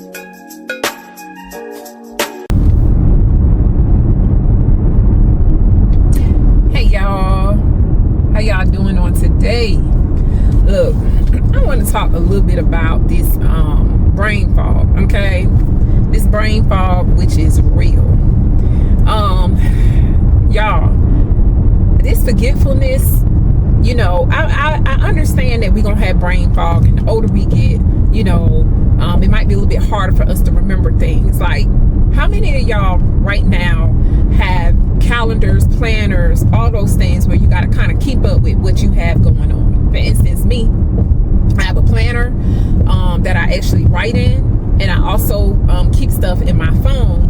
Hey y'all, how y'all doing on today? Look, I want to talk a little bit about this brain fog, okay? This brain fog, which is real. Y'all, this forgetfulness, you know, I understand that we're gonna have brain fog, and the older we get, you know, it might be a little bit harder for us to remember things. Like, how many of y'all right now have calendars, planners, all those things where you got to kind of keep up with what you have going on? For instance, me, I have a planner that I actually write in, and I also keep stuff in my phone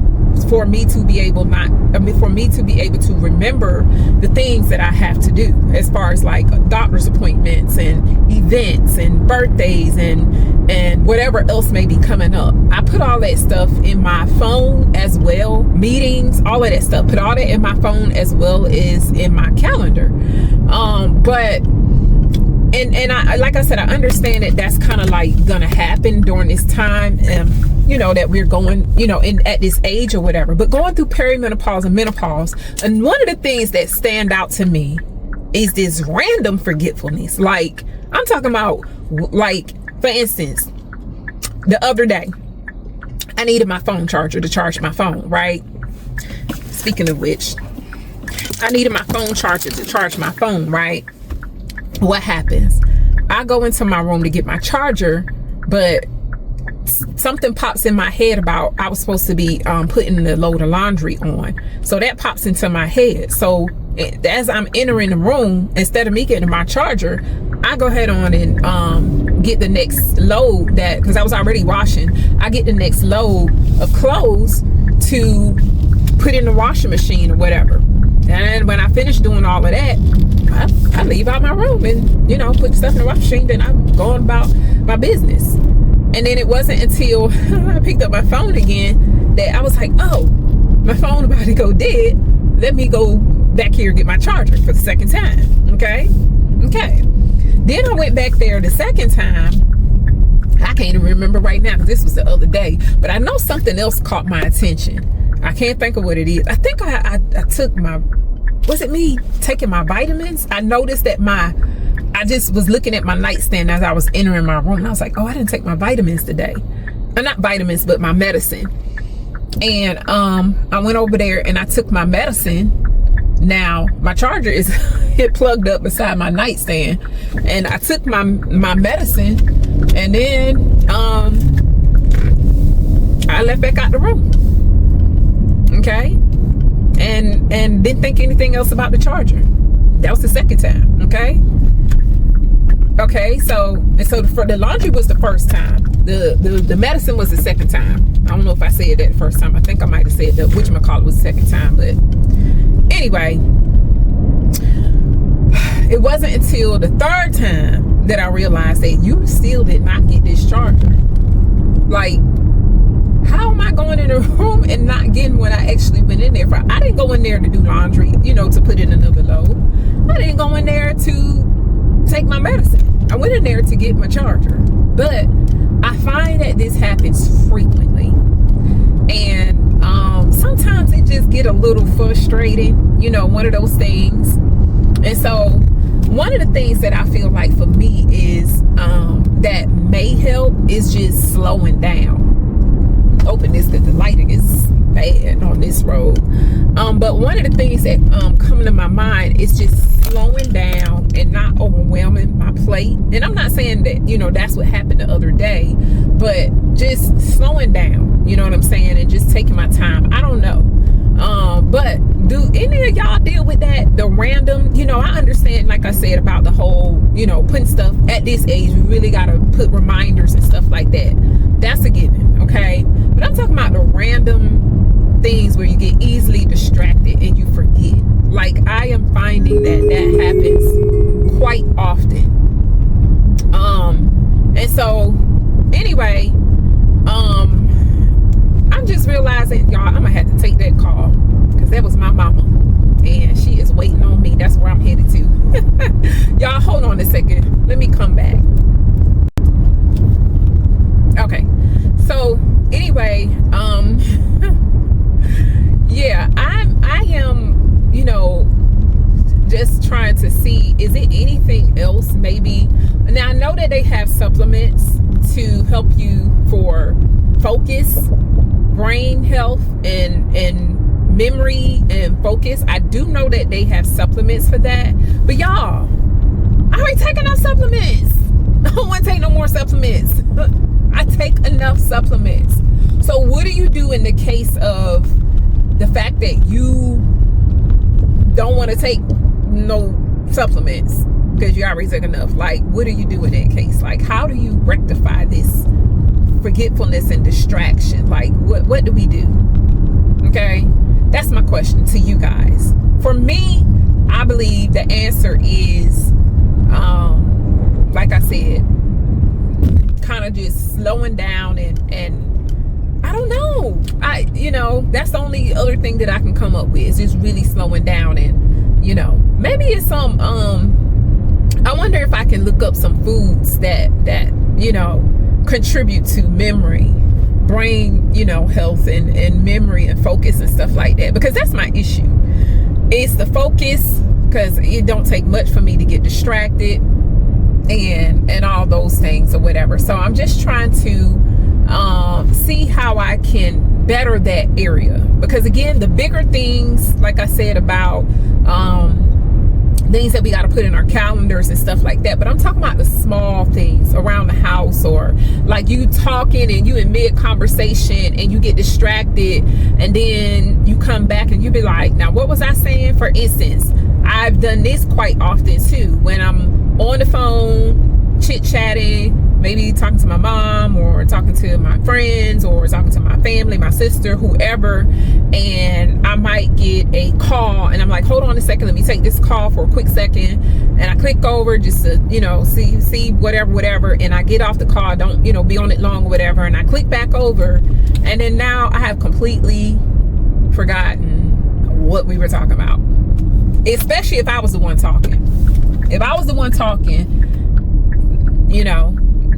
for me to be able to remember the things that I have to do, as far as like doctor's appointments and events and birthdays and whatever else may be coming up. I put all that stuff in my phone as well, meetings, all of that stuff. Put all that in my phone as well as in my calendar. But I, like I said, I understand that that's kind of like gonna happen during this time, you know, that we're going, you know, at this age or whatever. But going through perimenopause and menopause, and one of the things that stand out to me is this random forgetfulness. Like, I'm talking about, like, for instance, the other day, I needed my phone charger to charge my phone, right? Speaking of which, I needed my phone charger to charge my phone, right? What happens? I go into my room to get my charger, but something pops in my head about I was supposed to be putting the load of laundry on. So that pops into my head. So as I'm entering the room, instead of me getting my charger, I go ahead on and get the next load, that because I was already washing. I get the next load of clothes to put in the washing machine or whatever. And when I finish doing all of that, I leave out my room and, you know, put stuff in the washing machine. Then I'm going about my business. And then it wasn't until I picked up my phone again that I was like, oh, my phone about to go dead. Let me go back here and get my charger for the second time. Okay. Then I went back there the second time. I can't even remember right now because this was the other day. But I know something else caught my attention. I can't think of what it is. I think I took my, was it me taking my vitamins? I noticed that I just was looking at my nightstand as I was entering my room, and I was like, oh, I didn't take my vitamins today. Not vitamins, but my medicine. And I went over there and I took my medicine. Now my charger is it plugged up beside my nightstand, and I took my medicine, and then I left back out the room. Okay, and didn't think anything else about the charger. That was the second time. Okay, so for the laundry was the first time. The medicine was the second time. I don't know if I said that the first time. I think I might have said that whatchamacallit was the second time. But anyway, it wasn't until the third time that I realized that you still did not get this charger. Like, how am I going in a room and not getting what I actually went in there for? I didn't go in there to do laundry, you know, to put in another load. I didn't go in there to take my medicine. I went in there to get my charger. But I find that this happens frequently. And sometimes it just get a little frustrating, you know, one of those things. And so one of the things that I feel like for me is that may help is just slowing down. Open this because the lighting is bad on this road. But one of the things that come to my mind is just slowing down and not overwhelming my plate. And I'm not saying that, you know, that's what happened the other day, but just slowing down, you know what I'm saying, and just taking my time. I don't know. But do any of y'all deal with that? The random, you know, I understand, like I said, about the whole, you know, putting stuff at this age, we really got to put reminders and stuff like that. That's a given, okay? But I'm talking about the random things where you get easily distracted and you forget. Like, I am finding that happens quite often. And so anyway, I'm just realizing, y'all, I'm gonna have to take that call because that was my mama and she is waiting on me. That's where I'm headed to. Y'all hold on a second, let me come back. Okay, so know that they have supplements to help you for focus, brain health, and memory and focus. I do know that they have supplements for that. But y'all, I already take enough supplements. I don't want to take no more supplements. I take enough supplements. So what do you do in the case of the fact that you don't want to take no supplements because you already take enough? Like, what do you do in that case? Like, how do you rectify this forgetfulness and distraction? Like, what do we do? Okay, that's my question to you guys. For me, I believe the answer is, like I said, kind of just slowing down and I don't know. That's the only other thing that I can come up with is just really slowing down and, maybe it's some, I wonder if I can look up some foods that contribute to memory, brain, health and memory and focus and stuff like that, because that's my issue. It's the focus, because it don't take much for me to get distracted and all those things or whatever. So I'm just trying to see how I can better that area, because again, the bigger things, like I said, about things that we got to put in our calendars and stuff like that, but I'm talking about the small things around the house, or like you talking and you in mid conversation and you get distracted and then you come back and you be like, now what was I saying? For instance, I've done this quite often too, when I'm on the phone chit-chatting, maybe talking to my mom or talking to my friends or talking to my family, my sister, whoever, and I might get a call and I'm like, hold on a second, let me take this call for a quick second, and I click over just to see whatever, and I get off the call, don't be on it long or whatever, and I click back over, and then now I have completely forgotten what we were talking about, especially if I was the one talking. If I was the one talking,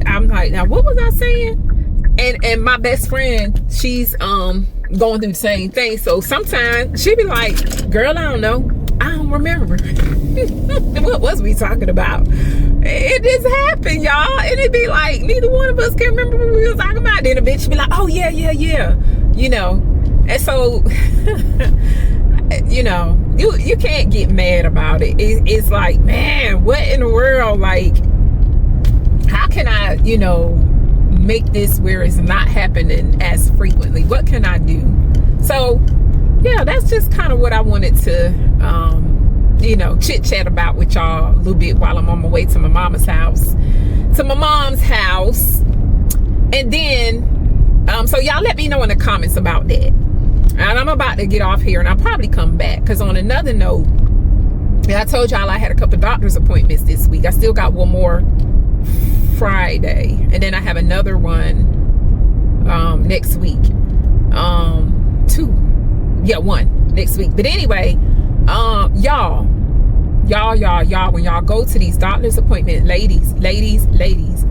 I'm like, now what was I saying? And my best friend, she's going through the same thing. So sometimes she be like, girl, I don't know. I don't remember. What was we talking about? It just happened, y'all. And it'd be like, neither one of us can remember what we was talking about. Then a bitch be like, oh yeah. And so you can't get mad about it. It's like, man, what in the world? Like, how can I, make this where it's not happening as frequently? What can I do? So, yeah, that's just kind of what I wanted to, chit chat about with y'all a little bit while I'm on my way to my mom's house. And then, so y'all let me know in the comments about that. And I'm about to get off here and I'll probably come back, because on another note, I told y'all I had a couple doctor's appointments this week. I still got one more Friday, and then I have another one next week. One next week. But anyway, y'all, when y'all go to these doctor's appointments, ladies,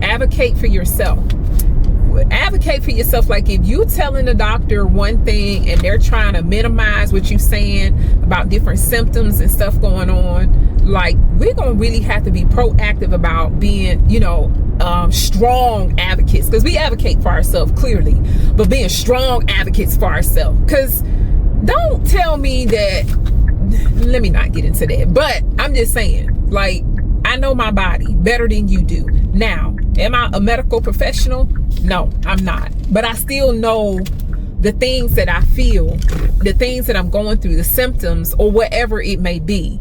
advocate for yourself. Advocate for yourself. Like, if you telling the doctor one thing and they're trying to minimize what you're saying about different symptoms and stuff going on, like, we're gonna really have to be proactive about being, strong advocates, because we advocate for ourselves clearly, but being strong advocates for ourselves. Because don't tell me that, let me not get into that, but I'm just saying, like, I know my body better than you do. Now, am I a medical professional? No, I'm not. But I still know the things that I feel, the things that I'm going through, the symptoms, or whatever it may be.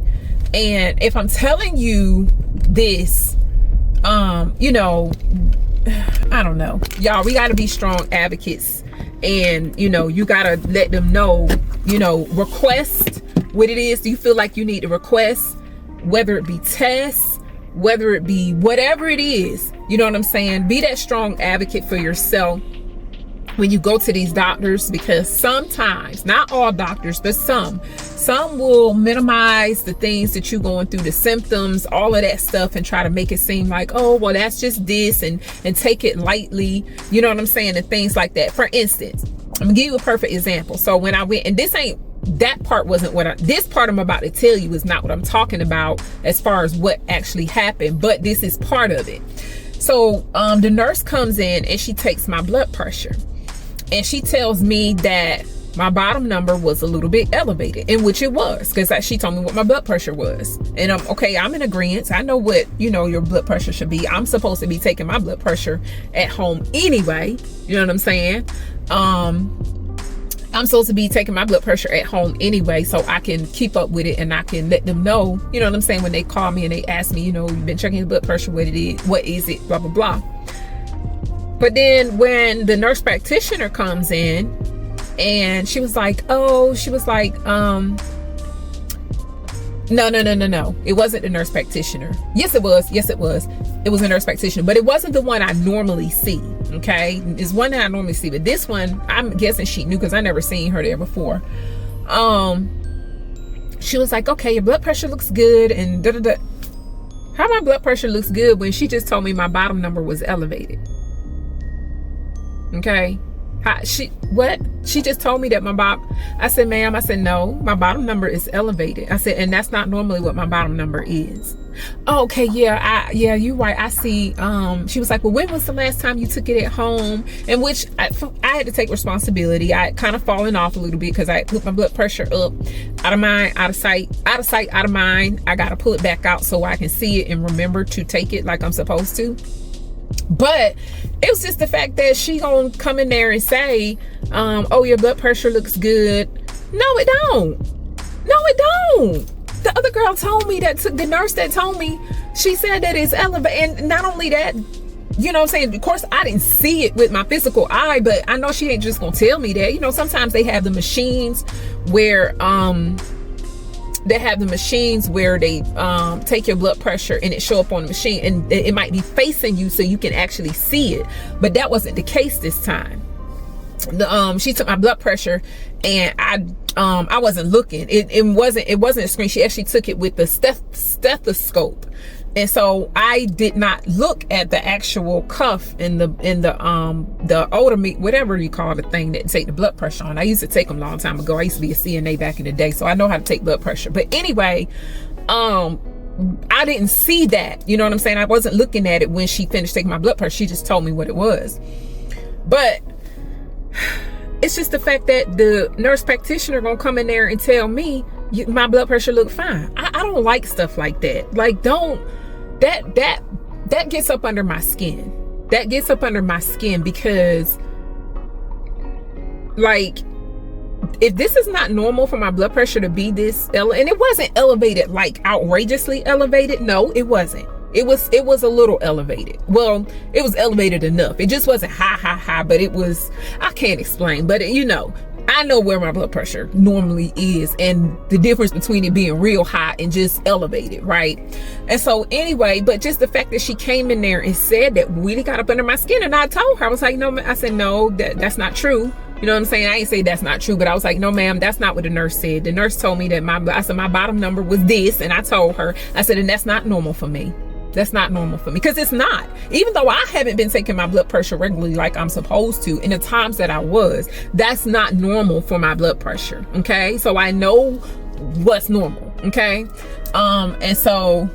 And if I'm telling you this, I don't know. Y'all, we got to be strong advocates. And, you got to let them know, request what it is you feel like you need to request, whether it be tests, whether it be whatever it is, you know what I'm saying? Be that strong advocate for yourself when you go to these doctors, because sometimes, not all doctors, but some will minimize the things that you're going through, the symptoms, all of that stuff, and try to make it seem like, oh, well, that's just this, and take it lightly, you know what I'm saying, and things like that. For instance, I'm gonna give you a perfect example. So when I went, and that part wasn't this part I'm about to tell you is not what I'm talking about as far as what actually happened, but this is part of it. So the nurse comes in and she takes my blood pressure, and she tells me that my bottom number was a little bit elevated, in which it was, because she told me what my blood pressure was. And I'm in agreement. I know what, your blood pressure should be. I'm supposed to be taking my blood pressure at home anyway. You know what I'm saying? I'm supposed to be taking my blood pressure at home anyway, so I can keep up with it, and I can let them know, you know what I'm saying, when they call me and they ask me, you've been checking your blood pressure, what is it, blah, blah, blah. But then when the nurse practitioner comes in, and she was like, no. It wasn't the nurse practitioner. Yes, it was. It was a nurse practitioner, but it wasn't the one I normally see. Okay. It's one that I normally see, but this one, I'm guessing she knew, because I never seen her there before. She was like, okay, your blood pressure looks good. And how my blood pressure looks good when she just told me my bottom number was elevated? Okay. She just told me that my bottom. I said, ma'am, no, my bottom number is elevated. I said, and that's not normally what my bottom number is. Oh, okay, yeah, you're right. I see. She was like, well, when was the last time you took it at home? In which I had to take responsibility. I had kind of fallen off a little bit, because I put my blood pressure up, out of mind, out of sight, out of mind. I got to pull it back out so I can see it and remember to take it like I'm supposed to. But it was just the fact that she gonna come in there and say, oh, your blood pressure looks good. No, it don't. The other girl told me that, the nurse that told me, she said that it's elevated. And not only that, you know what I'm saying? Of course, I didn't see it with my physical eye, but I know she ain't just gonna tell me that. Sometimes they have the machines where, they take your blood pressure and it show up on the machine, and it might be facing you so you can actually see it. But that wasn't the case this time. She took my blood pressure, and I wasn't looking. It wasn't a screen. She actually took it with the stethoscope. And so I did not look at the actual cuff in the odometer, whatever you call the thing that take the blood pressure on. I used to take them a long time ago. I used to be a CNA back in the day, so I know how to take blood pressure. But anyway, I didn't see that. You know what I'm saying? I wasn't looking at it when she finished taking my blood pressure. She just told me what it was. But it's just the fact that the nurse practitioner gonna come in there and tell me my blood pressure look fine. I don't like stuff like that. Like, that gets up under my skin. That gets up under my skin, because, like, if this is not normal for my blood pressure to be this and it wasn't elevated, like outrageously elevated. No, it wasn't. It was a little elevated. Well, it was elevated enough. It just wasn't high, but it was, I can't explain, but I know where my blood pressure normally is, and the difference between it being real high and just elevated, right? And so anyway, but just the fact that she came in there and said that really got up under my skin, and I told her, I was like, no, I said, no, that's not true. You know what I'm saying? I ain't say that's not true, but I was like, no, ma'am, that's not what the nurse said. The nurse told me that my bottom number was this, and I told her, I said, and that's not normal for me. That's not normal for me, because it's not. Even though I haven't been taking my blood pressure regularly like I'm supposed to, in the times that I was, that's not normal for my blood pressure. Okay, so I know what's normal. Okay, and so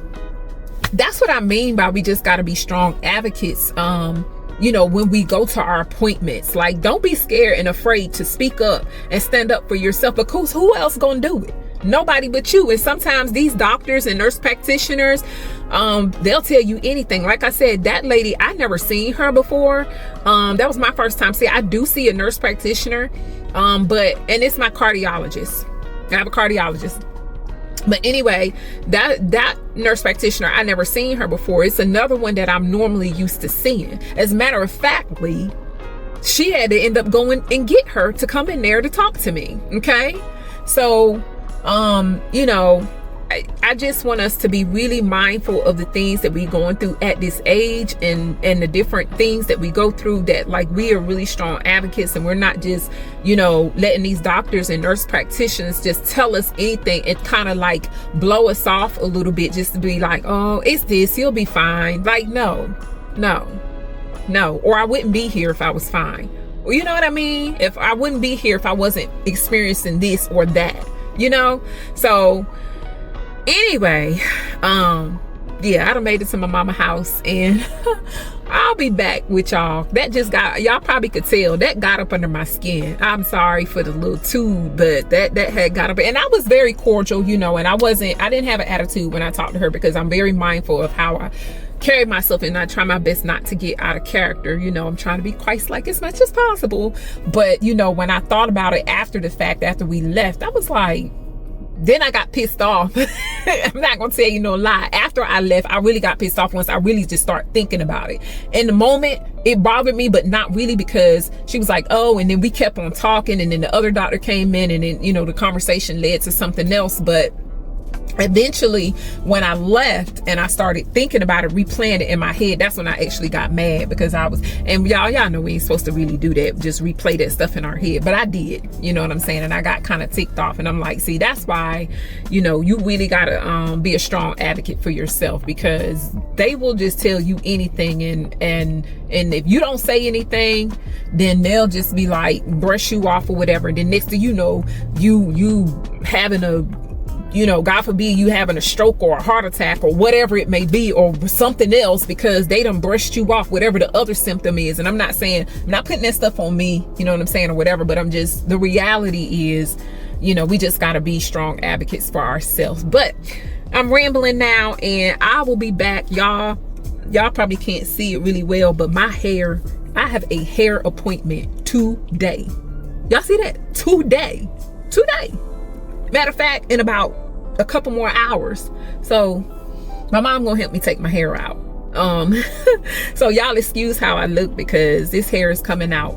that's what I mean by we just got to be strong advocates. When we go to our appointments, like, don't be scared and afraid to speak up and stand up for yourself, because who else gonna do it? Nobody but you. And sometimes these doctors and nurse practitioners, they'll tell you anything. Like I said, that lady, I never seen her before. That was my first time. See, I do see a nurse practitioner, and it's my cardiologist. I have a cardiologist. But anyway, that nurse practitioner, I never seen her before. It's another one that I'm normally used to seeing. As a matter of fact, she had to end up going and get her to come in there to talk to me. Okay, so I just want us to be really mindful of the things that we're going through at this age, and the different things that we go through, that, like, we are really strong advocates, and we're not just, letting these doctors and nurse practitioners just tell us anything and kind of like blow us off a little bit, just to be like, oh, it's this, you'll be fine. Like, no, or I wouldn't be here if I was fine. Well, you know what I mean? If I wouldn't be here if I wasn't experiencing this or that. So anyway, yeah, I done made it to my mama house, and I'll be back with y'all. That just got, y'all probably could tell, that got up under my skin. I'm sorry for the little tube, but that had got up. And I was very cordial, you know, and I didn't have an attitude when I talked to her, because I'm very mindful of how I carry myself, and I try my best not to get out of character. You know, I'm trying to be Christ-like as much as possible. But, you know, when I thought about it after the fact, after we left, I was like, then I got pissed off. I'm not gonna tell you no lie. After I left, I really got pissed off once I really just started thinking about it. In the moment, it bothered me, but not really, because she was like, oh, and then we kept on talking, and then the other doctor came in, and then, you know, the conversation led to something else. But eventually, when I left and I started thinking about it, replaying it in my head, that's when I actually got mad, because I was, and y'all know we ain't supposed to really do that, just replay that stuff in our head, but I did, you know what I'm saying? And I got kind of ticked off, and I'm like, see, that's why, you know, you really gotta be a strong advocate for yourself, because they will just tell you anything, and if you don't say anything, then they'll just be like, brush you off or whatever, and then next thing you know, you having a, you know, God forbid, you having a stroke or a heart attack or whatever it may be, or something else, because they done brushed you off, whatever the other symptom is. And I'm not putting that stuff on me, you know what I'm saying, or whatever, but I'm just, the reality is, you know, we just got to be strong advocates for ourselves. But I'm rambling now, and I will be back. Y'all probably can't see it really well, but my hair, I have a hair appointment today. Y'all see that? Today. Matter of fact, in about a couple more hours. So my mom gonna help me take my hair out. So y'all excuse how I look, because this hair is coming out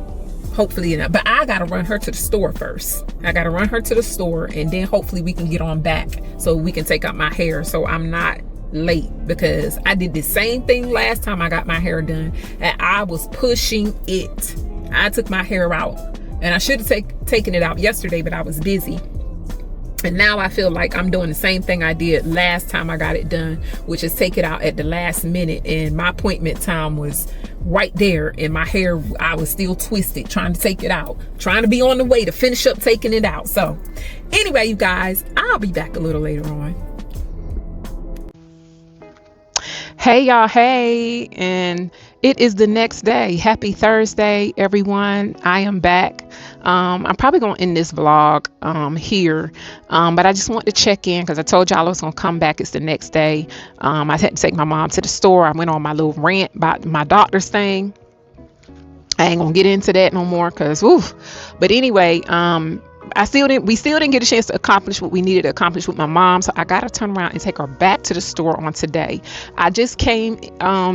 hopefully enough. But I gotta run her to the store first. I gotta run her to the store, and then hopefully we can get on back so we can take out my hair, so I'm not late, because I did the same thing last time I got my hair done, and I was pushing it. I took my hair out, and I should have taken it out yesterday, but I was busy. And now I feel like I'm doing the same thing I did last time I got it done, which is take it out at the last minute. And my appointment time was right there, and my hair, I was still twisted trying to take it out, trying to be on the way to finish up taking it out. So anyway, you guys, I'll be back a little later on. Hey y'all, hey, and it is the next day. Happy Thursday, everyone. I am back. I'm probably going to end this vlog here, but I just want to check in, because I told y'all I was going to come back. It's the next day. I had to take my mom to the store. I went on my little rant about my doctor's thing. I ain't going to get into that no more, because but anyway, we still didn't get a chance to accomplish what we needed to accomplish with my mom. So I got to turn around and take her back to the store on today. I just came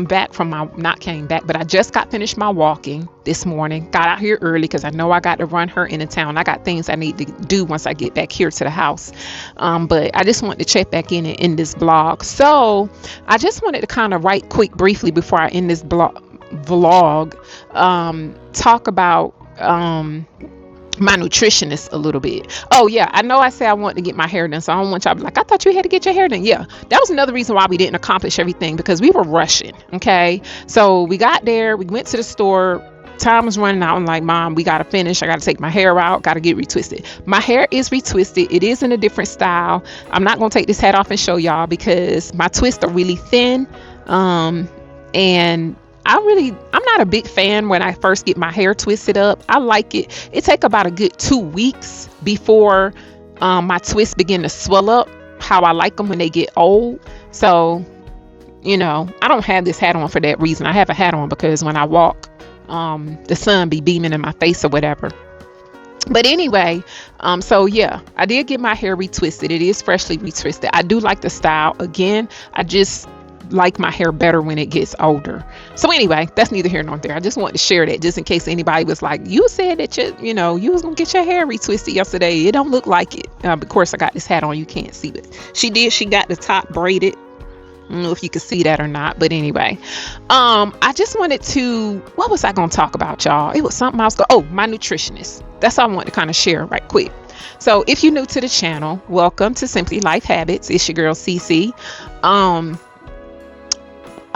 back from but I just got finished my walking this morning. Got out here early because I know I got to run her into town. I got things I need to do once I get back here to the house. But I just wanted to check back in this vlog. So I just wanted to kind of briefly before I end this vlog, talk about my nutritionist a little bit. Oh yeah, I know I said I wanted to get my hair done, so I don't want y'all to be like, I thought you had to get your hair done. Yeah, that was another reason why we didn't accomplish everything, because we were rushing. Okay, so we got there, we went to the store, time was running out. I'm like, Mom, we gotta finish. I gotta take my hair out, gotta get retwisted. My hair is retwisted. It is in a different style. I'm not gonna take this hat off and show y'all, because my twists are really thin, and I'm not a big fan when I first get my hair twisted up. I like it. It take about a good 2 weeks before my twists begin to swell up, how I like them when they get old. So, you know, I don't have this hat on for that reason. I have a hat on because when I walk, the sun be beaming in my face or whatever. But anyway, so yeah, I did get my hair retwisted. It is freshly retwisted. I do like the style. Again, I just like my hair better when it gets older. So anyway, that's neither here nor there. I just wanted to share that just in case anybody was like, you said that you was gonna get your hair retwisted yesterday. It don't look like it. Of course, I got this hat on. You can't see it. She got the top braided. I don't know if you can see that or not, but anyway, I just wanted to, what was I gonna talk about, y'all? It was something else. My nutritionist. That's all I want to kind of share right quick. So if you're new to the channel, welcome to Simply Life Habits. It's your girl CC.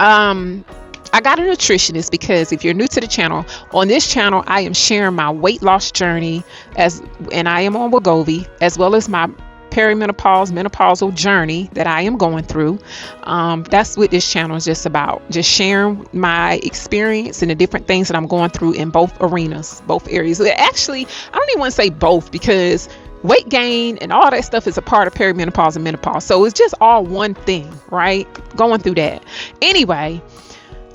I got a nutritionist because if you're new to the channel, on this channel, I am sharing my weight loss journey and I am on Wegovy, as well as my perimenopause, menopausal journey that I am going through. That's what this channel is just about. Just sharing my experience and the different things that I'm going through in both arenas, both areas. Actually, I don't even want to say both, because weight gain and all that stuff is a part of perimenopause and menopause. So it's just all one thing, right? Going through that. Anyway,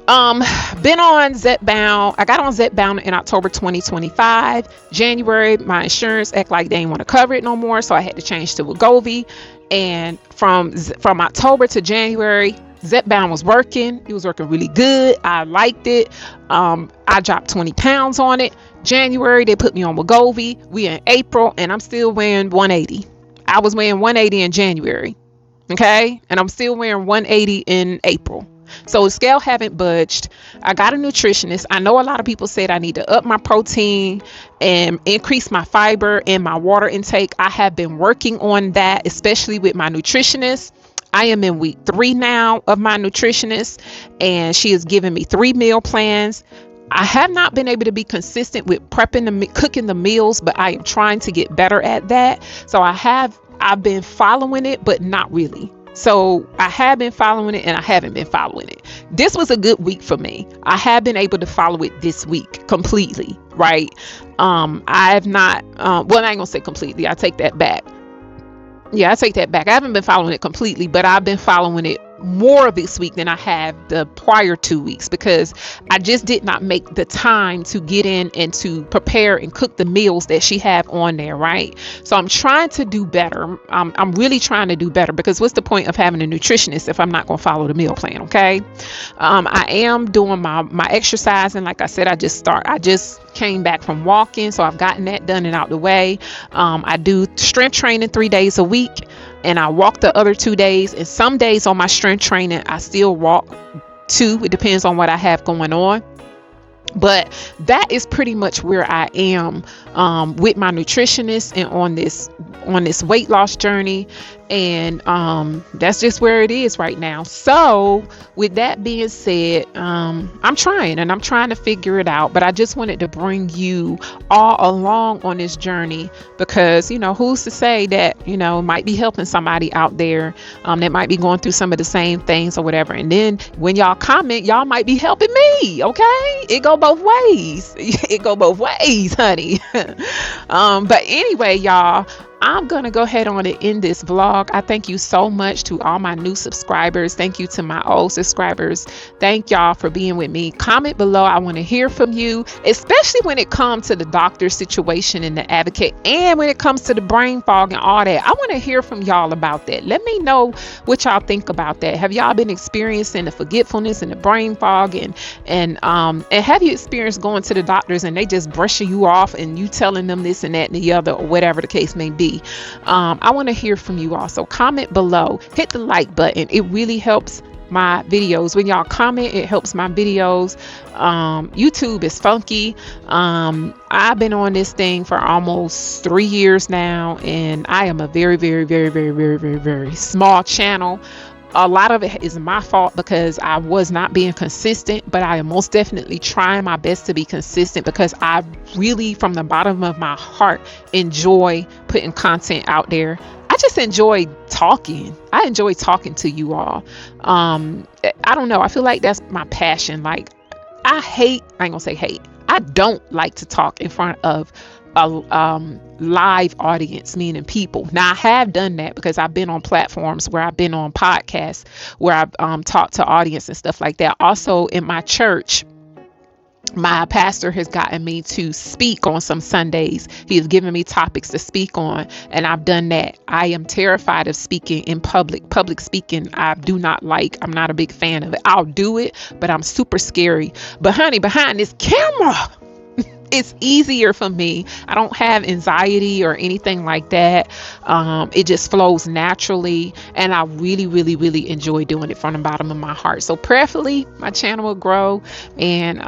been on Zepbound. I got on Zepbound in October 2025. January, my insurance act like they didn't want to cover it no more, so I had to change to Wegovy. And from October to January, Zepbound was working. It was working really good. I liked it. I dropped 20 pounds on it. January, they put me on Wegovy. We in April, and I'm still weighing 180. I was weighing 180 in January. Okay, and I'm still wearing 180 in April. So the scale haven't budged. I got a nutritionist. I know a lot of people said I need to up my protein and increase my fiber and my water intake. I have been working on that, especially with my nutritionist. I am in week 3 now of my nutritionist, and she has given me 3 meal plans. I have not been able to be consistent with cooking the meals, but I am trying to get better at that. So I've been following it, but not really. So I have been following it and I haven't been following it. This was a good week for me. I have been able to follow it this week completely, right? I have not, well, I ain't gonna say completely. I take that back. Yeah, I take that back. I haven't been following it completely, but I've been following it more this week than I have the prior 2 weeks, because I just did not make the time to get in and to prepare and cook the meals that she have on there, right? So I'm trying to do better. I'm really trying to do better, because what's the point of having a nutritionist if I'm not going to follow the meal plan? Okay. I am doing my exercising. Like I said, I just came back from walking, so I've gotten that done and out the way. I do strength training 3 days a week, and I walk the other 2 days. And some days on my strength training, I still walk 2. It depends on what I have going on. But that is pretty much where I am with my nutritionist and on this weight loss journey. And that's just where it is right now. So with that being said, I'm trying to figure it out. But I just wanted to bring you all along on this journey, because, who's to say that, might be helping somebody out there that might be going through some of the same things or whatever. And then when y'all comment, y'all might be helping me. Okay, it go both ways. It go both ways, honey. But anyway, y'all, I'm going to go ahead on and end this vlog. I thank you so much to all my new subscribers. Thank you to my old subscribers. Thank y'all for being with me. Comment below. I want to hear from you, especially when it comes to the doctor situation and the advocate, and when it comes to the brain fog and all that. I want to hear from y'all about that. Let me know what y'all think about that. Have y'all been experiencing the forgetfulness and the brain fog, and have you experienced going to the doctors and they just brushing you off and you telling them this and that and the other, or whatever the case may be? I want to hear from you all. So comment below, hit the like button. It really helps my videos. When y'all comment, it helps my videos. YouTube is funky. I've been on this thing for almost 3 years now, and I am a very, very, very, very, very, very, very small channel. A lot of it is my fault because I was not being consistent, but I am most definitely trying my best to be consistent, because I really, from the bottom of my heart, enjoy putting content out there. I just enjoy talking. I enjoy talking to you all. I don't know. I feel like that's my passion. Like, I ain't gonna say hate. I don't like to talk in front of a live audience, meaning people. Now, I have done that because I've been on platforms where I've been on podcasts where I've talked to audience and stuff like that. Also, in my church, my pastor has gotten me to speak on some Sundays. He has given me topics to speak on, and I've done that. I am terrified of speaking in public. Public speaking, I do not like. I'm not a big fan of it. I'll do it, but I'm super scary. But honey, behind this camera, it's easier for me. I don't have anxiety or anything like that. It just flows naturally, and I really, really, really enjoy doing it from the bottom of my heart. So prayerfully, my channel will grow, and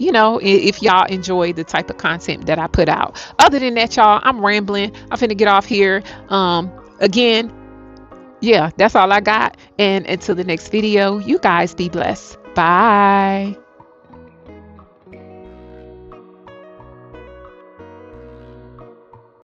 if y'all enjoy the type of content that I put out. Other than that, y'all, I'm rambling. I'm finna get off here. Again, yeah, that's all I got. And until the next video, you guys be blessed. Bye.